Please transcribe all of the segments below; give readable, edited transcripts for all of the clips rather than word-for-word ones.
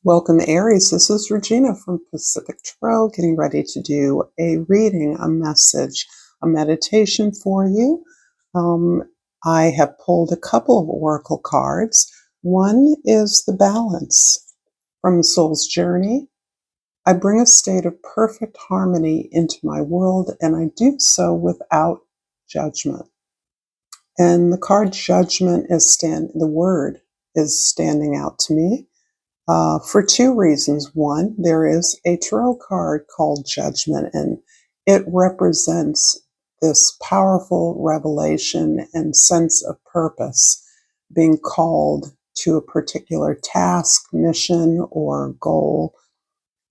Welcome, Aries. This is Regina from Pacific Tarot, getting ready to do a reading, a message, a meditation for you. I have pulled a couple of oracle cards. One is the balance from the soul's journey. I bring a state of perfect harmony into my world, and I do so without judgment. And the card judgment the word is standing out to me. For two reasons. One, there is a tarot card called Judgment, and it represents this powerful revelation and sense of purpose, being called to a particular task, mission, or goal,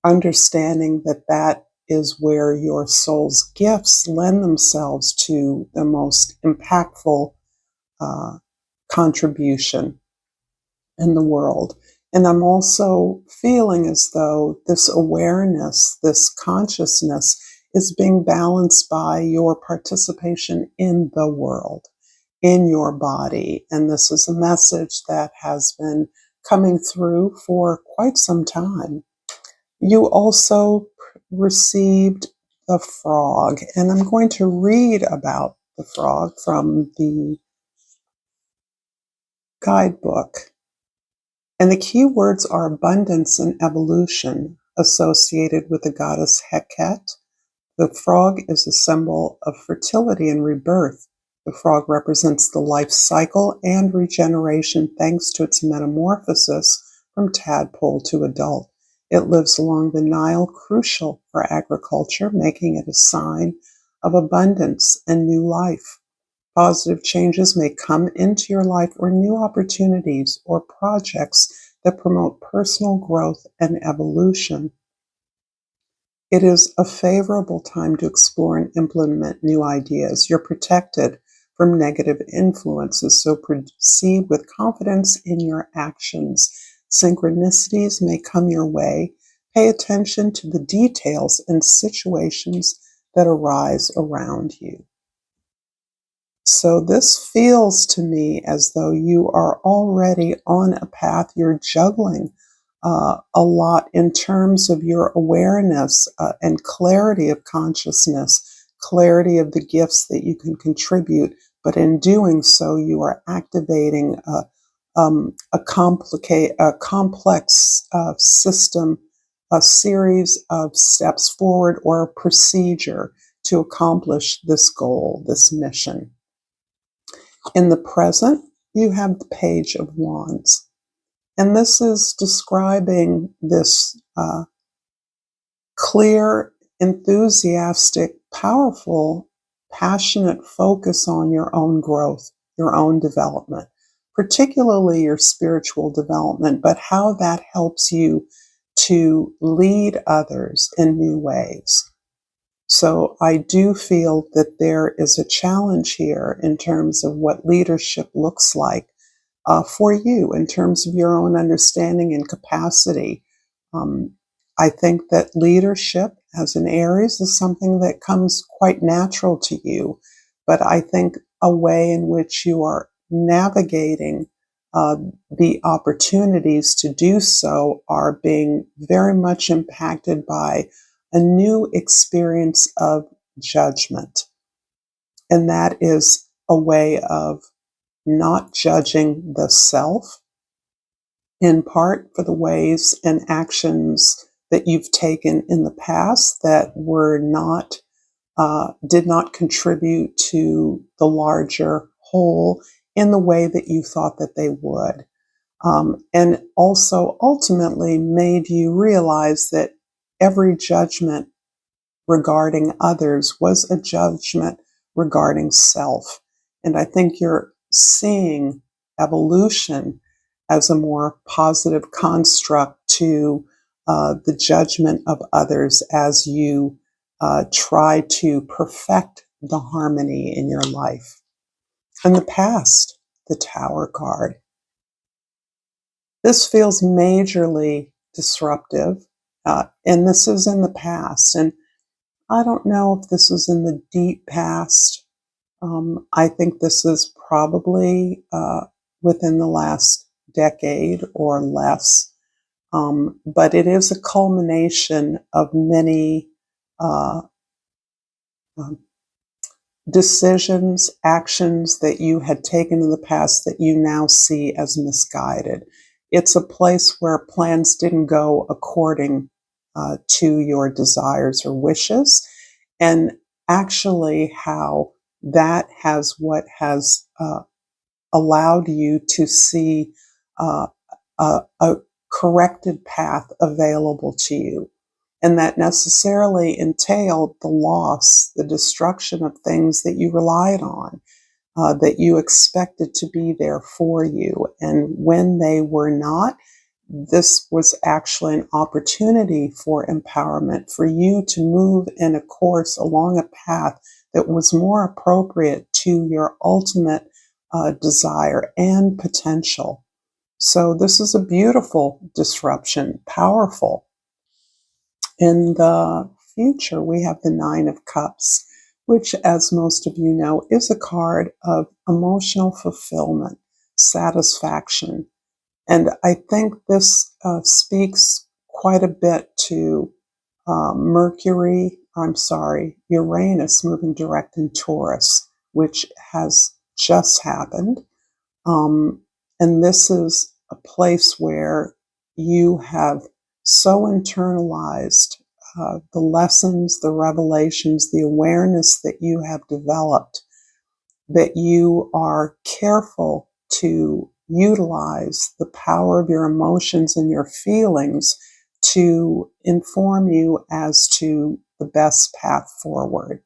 understanding that that is where your soul's gifts lend themselves to the most impactful contribution in the world. And I'm also feeling as though this awareness, this consciousness is being balanced by your participation in the world, in your body. And this is a message that has been coming through for quite some time. You also received the frog, and I'm going to read about the frog from the guidebook. And the key words are abundance and evolution, associated with the goddess Heket. The frog is a symbol of fertility and rebirth. The frog represents the life cycle and regeneration thanks to its metamorphosis from tadpole to adult. It lives along the Nile, crucial for agriculture, making it a sign of abundance and new life. Positive changes may come into your life, or new opportunities or projects that promote personal growth and evolution. It is a favorable time to explore and implement new ideas. You're protected from negative influences, so proceed with confidence in your actions. Synchronicities may come your way. Pay attention to the details and situations that arise around you. So this feels to me as though you are already on a path. You're juggling a lot in terms of your awareness and clarity of consciousness, clarity of the gifts that you can contribute. But in doing so, you are activating a complex system, a series of steps forward, or a procedure to accomplish this goal, this mission. In the present, you have the Page of Wands. And this is describing this clear, enthusiastic, powerful, passionate focus on your own growth, your own development, particularly your spiritual development, but how that helps you to lead others in new ways. So I do feel that there is a challenge here in terms of what leadership looks like for you in terms of your own understanding and capacity. I think that leadership as an Aries is something that comes quite natural to you, but I think a way in which you are navigating the opportunities to do so are being very much impacted by a new experience of judgment. And that is a way of not judging the self, in part for the ways and actions that you've taken in the past that were not, did not contribute to the larger whole in the way that you thought that they would. And also ultimately made you realize that every judgment regarding others was a judgment regarding self. And I think you're seeing evolution as a more positive construct to the judgment of others as you try to perfect the harmony in your life. In the past, the Tower card. This feels majorly disruptive, and this is in the past. And I don't know if this was in the deep past. I think this is probably within the last decade or less. but it is a culmination of many uh, um, decisions, actions that you had taken in the past that you now see as misguided. It's a place where plans didn't go according to your desires or wishes, and actually how that has what has allowed you to see uh, a corrected path available to you. And that necessarily entailed the loss, the destruction of things that you relied on, that you expected to be there for you. And when they were not, this was actually an opportunity for empowerment, for you to move in a course along a path that was more appropriate to your ultimate desire and potential. So this is a beautiful disruption, powerful. In the future, we have the Nine of Cups, which, as most of you know, is a card of emotional fulfillment, satisfaction. And I think this speaks quite a bit to Uranus moving direct in Taurus, which has just happened. Um, and this is a place where you have so internalized the lessons, the revelations, the awareness that you have developed that you are careful to utilize the power of your emotions and your feelings to inform you as to the best path forward.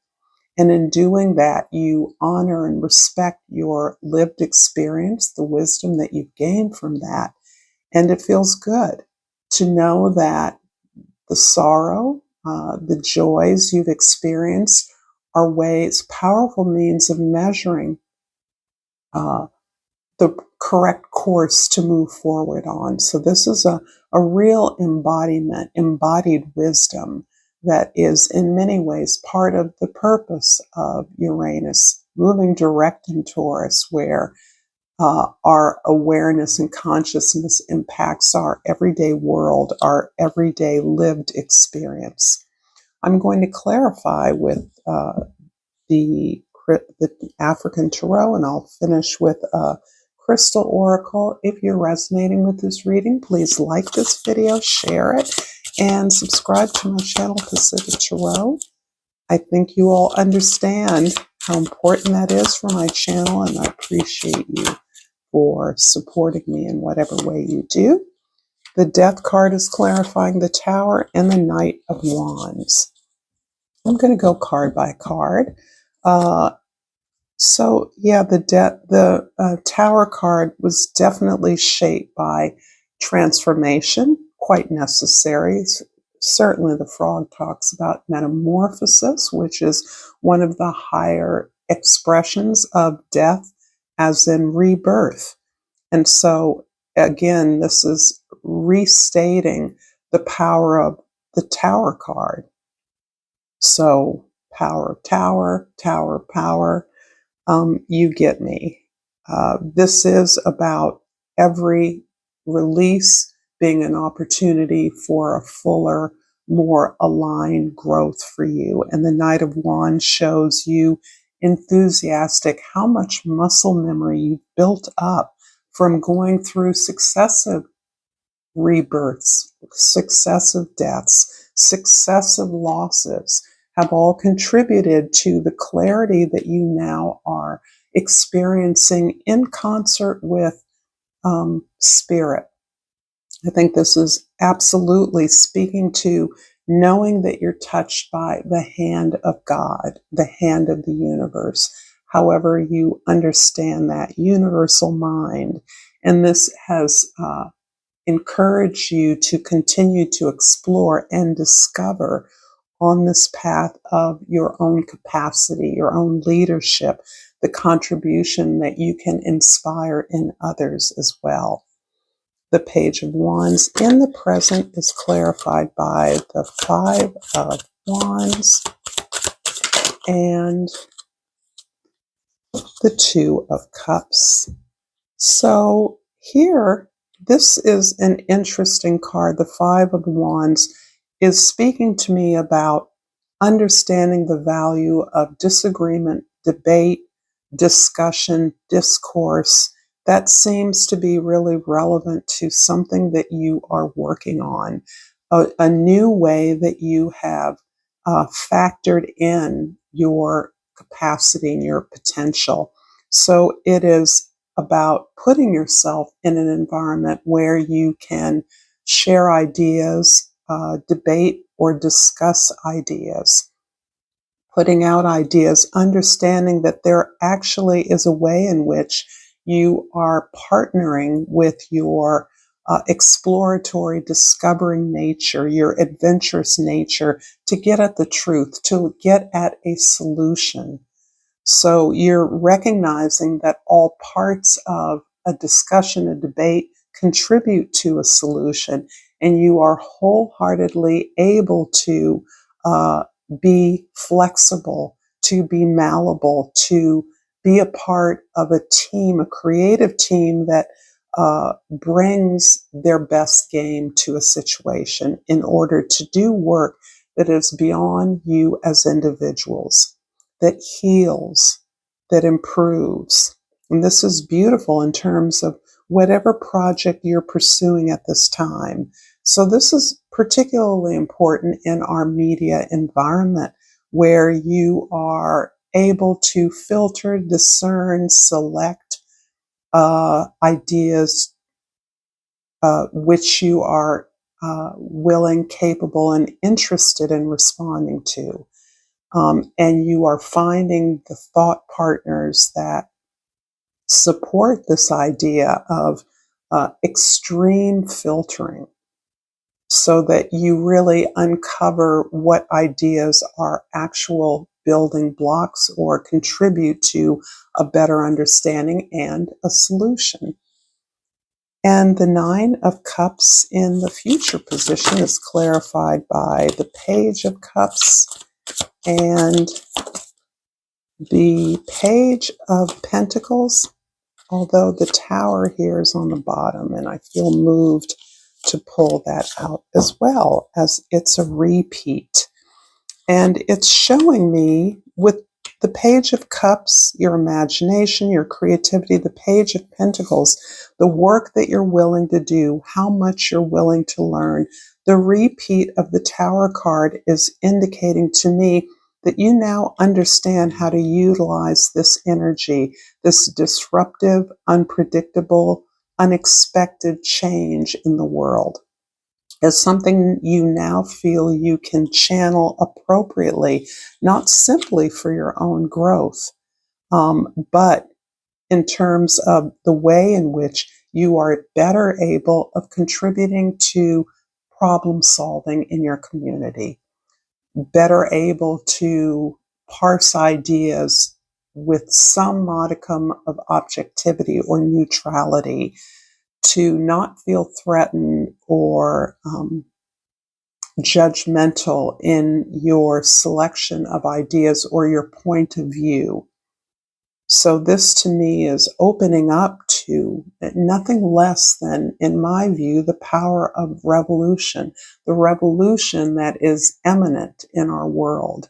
And in doing that, you honor and respect your lived experience, the wisdom that you've gained from that. And it feels good to know that the sorrow, the joys you've experienced are ways, powerful means of measuring uh, the correct course to move forward on. So this is a real embodiment, embodied wisdom that is in many ways part of the purpose of Uranus moving direct in Taurus, where our awareness and consciousness impacts our everyday world, our everyday lived experience. I'm going to clarify with the African Tarot, and I'll finish with a Crystal Oracle. If you're resonating with this reading, please like this video, share it, and subscribe to my channel, Pacific Tarot. I think you all understand how important that is for my channel, and I appreciate you for supporting me in whatever way you do. The Death card is clarifying the Tower and the Knight of Wands. I'm going to go card by card. So yeah, the Tower card was definitely shaped by transformation, quite necessary. Certainly the Frog talks about metamorphosis, which is one of the higher expressions of death, as in rebirth. And so again, this is restating the power of the Tower card. So power of Tower, Tower of Power. You get me. This is about every release being an opportunity for a fuller, more aligned growth for you. And the Knight of Wands shows you enthusiastic how much muscle memory you've built up from going through successive rebirths, successive deaths, successive losses have all contributed to the clarity that you now are experiencing in concert with spirit. I think this is absolutely speaking to knowing that you're touched by the hand of God, the hand of the universe, however you understand that universal mind. And this has encourage you to continue to explore and discover on this path of your own capacity, your own leadership, the contribution that you can inspire in others as well. The Page of Wands in the present is clarified by the Five of Wands and the Two of Cups. So here, this is an interesting card. The Five of Wands is speaking to me about understanding the value of disagreement, debate, discussion, discourse. That seems to be really relevant to something that you are working on, a new way that you have factored in your capacity and your potential. So it is about putting yourself in an environment where you can share ideas, debate or discuss ideas, putting out ideas, understanding that there actually is a way in which you are partnering with your exploratory, discovering nature, your adventurous nature to get at the truth, to get at a solution. So you're recognizing that all parts of a discussion, a debate, contribute to a solution, and you are wholeheartedly able to uh, be flexible, to be malleable, to be a part of a team, a creative team that brings their best game to a situation in order to do work that is beyond you as individuals, that heals, that improves. And this is beautiful in terms of whatever project you're pursuing at this time. So this is particularly important in our media environment where you are able to filter, discern, select ideas which you are willing, capable, and interested in responding to. And you are finding the thought partners that support this idea of extreme filtering so that you really uncover what ideas are actual building blocks or contribute to a better understanding and a solution. And the Nine of Cups in the future position is clarified by the Page of Cups and the Page of Pentacles, although the Tower here is on the bottom, and I feel moved to pull that out as well, as it's a repeat. And it's showing me with the Page of Cups, your imagination, your creativity, the Page of Pentacles, the work that you're willing to do, how much you're willing to learn. The repeat of the Tower card is indicating to me that you now understand how to utilize this energy, this disruptive, unpredictable, unexpected change in the world, as something you now feel you can channel appropriately, not simply for your own growth, but in terms of the way in which you are better able of contributing to problem solving in your community, better able to parse ideas with some modicum of objectivity or neutrality, to not feel threatened or judgmental in your selection of ideas or your point of view. So this to me is opening up to nothing less than, in my view, the power of revolution, the revolution that is imminent in our world.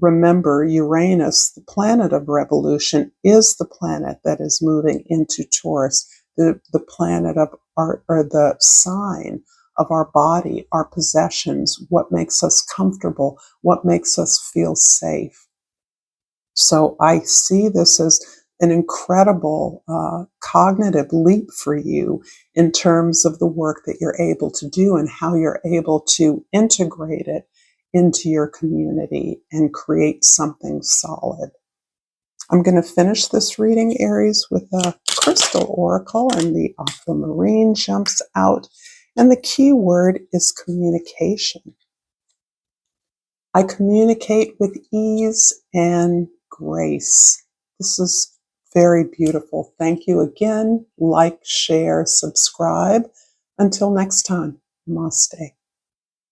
Remember, Uranus, the planet of revolution, is the planet that is moving into Taurus, the planet of our, or the sign of our body, our possessions, what makes us comfortable, what makes us feel safe. So I see this as an incredible cognitive leap for you in terms of the work that you're able to do and how you're able to integrate it into your community and create something solid. I'm going to finish this reading, Aries, with a crystal oracle, and the aquamarine jumps out, and the key word is communication. I communicate with ease and grace. This is very beautiful. Thank you again. Like, share, subscribe. Until next time, namaste.